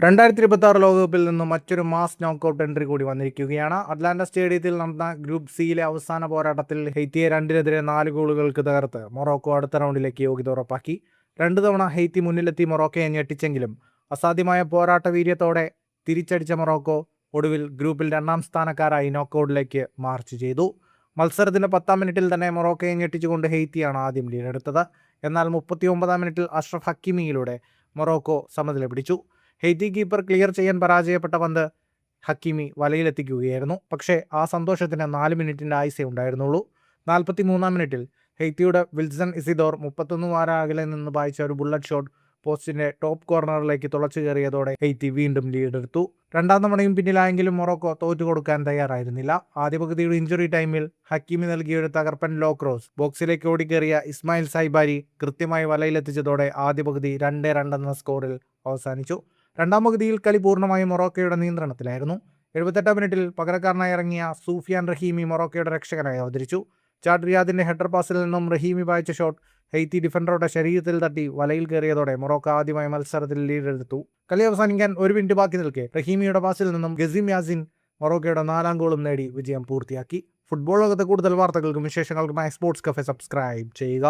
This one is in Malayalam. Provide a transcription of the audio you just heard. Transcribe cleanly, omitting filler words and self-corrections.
2026 ലോകകപ്പിൽ നിന്ന് മറ്റൊരു മാസ് നോക്കൌട്ട് എൻട്രി കൂടി വന്നിരിക്കുകയാണ്. അറ്റ്ലാന്റ സ്റ്റേഡിയത്തിൽ നടന്ന ഗ്രൂപ്പ് സിയിലെ അവസാന പോരാട്ടത്തിൽ ഹെയ്ത്തിയെ 2-നെതിരെ 4 ഗോളുകൾക്ക് തകർത്ത് മൊറോക്കോ അടുത്ത റൗണ്ടിലേക്ക് യോഗ്യത ഉറപ്പാക്കി. 2 തവണ ഹെയ്ത്തി മുന്നിലെത്തി മൊറോക്കോയെ ഞെട്ടിച്ചെങ്കിലും അസാധ്യമായ പോരാട്ട വീര്യത്തോടെ തിരിച്ചടിച്ച മൊറോക്കോ ഒടുവിൽ ഗ്രൂപ്പിൽ 2ാം സ്ഥാനക്കാരായി നോക്കൌട്ടിലേക്ക് മാർച്ച് ചെയ്തു. മത്സരത്തിന്റെ 10ാം മിനിറ്റിൽ തന്നെ മൊറോക്കോയെ ഞെട്ടിച്ചുകൊണ്ട് ഹെയ്ത്തിയാണ് ആദ്യം ലീഡെടുത്തത്. എന്നാൽ 39ാം മിനിറ്റിൽ അഷ്റഫ് ഹക്കീമിയിലൂടെ മൊറോക്കോ സമനില പിടിച്ചു. ഹെയ്ത്തി കീപ്പർ ക്ലിയർ ചെയ്യാൻ പരാജയപ്പെട്ട പന്ത് ഹക്കീമി വലയിലെത്തിക്കുകയായിരുന്നു. പക്ഷേ ആ സന്തോഷത്തിന് 4 മിനിറ്റിൻ്റെ ആയുസേ ഉണ്ടായിരുന്നുള്ളൂ. 43ാം മിനിറ്റിൽ ഹെയ്ത്തിയുടെ വിൽസൺ ഇസിഡോർ 31 വാര അകലെ നിന്ന് പായിച്ച ഒരു ബുള്ളറ്റ് ഷോട്ട് പോസ്റ്റിന്റെ ടോപ്പ് കോർണറിലേക്ക് തുളച്ചു കയറിയതോടെ ഹെയ്ത്തി വീണ്ടും ലീഡെടുത്തു. 2ാം തവണയും പിന്നിലായെങ്കിലും മൊറോക്കോ തോറ്റുകൊടുക്കാൻ തയ്യാറായിരുന്നില്ല. ആദ്യ പകുതിയുടെ ഇഞ്ചുറി ടൈമിൽ ഹക്കീമി നൽകിയ ഒരു തകർപ്പൻ ലോ ക്രോസ് ബോക്സിലേക്ക് ഓടിക്കേറിയ ഇസ്മായിൽ സൈബാരി കൃത്യമായി വലയിലെത്തിച്ചതോടെ ആദ്യ പകുതി 2-2 എന്ന സ്കോറിൽ അവസാനിച്ചു. 2ാം പകുതിയിൽ കളി പൂർണ്ണമായും മൊറോക്കോയുടെ നിയന്ത്രണത്തിലായിരുന്നു. 78ാം മിനിറ്റിൽ പകരക്കാരനായി ഇറങ്ങിയ സൂഫിയാൻ റഹീമി മൊറോക്കോയുടെ രക്ഷകനായി അവതരിച്ചു. ചാഡ് റിയാദിന്റെ ഹെഡർ പാസിൽ നിന്നും റഹീമി പായിച്ച ഷോട്ട് ഹെയ്ത്തി ഡിഫൻഡറുടെ ശരീരത്തിൽ തട്ടി വലയിൽ കയറിയതോടെ മൊറോക്കോ ആദ്യമായി മത്സരത്തിൽ ലീഡെടുത്തു. കളി അവസാനിക്കാൻ 1 മിനിറ്റ് ബാക്കി നിൽക്കെ റഹീമിയുടെ പാസിൽ നിന്നും ഗസീം യാസിൻ മൊറോക്കോയുടെ 4ാം ഗോളും നേടി വിജയം പൂർത്തിയാക്കി. ഫുട്ബോൾ ലോകത്തെ കൂടുതൽ വാർത്തകൾക്കും വിശേഷങ്ങൾക്കുമായി സ്പോർട്സ് കഫേ സബ്സ്ക്രൈബ് ചെയ്യുക.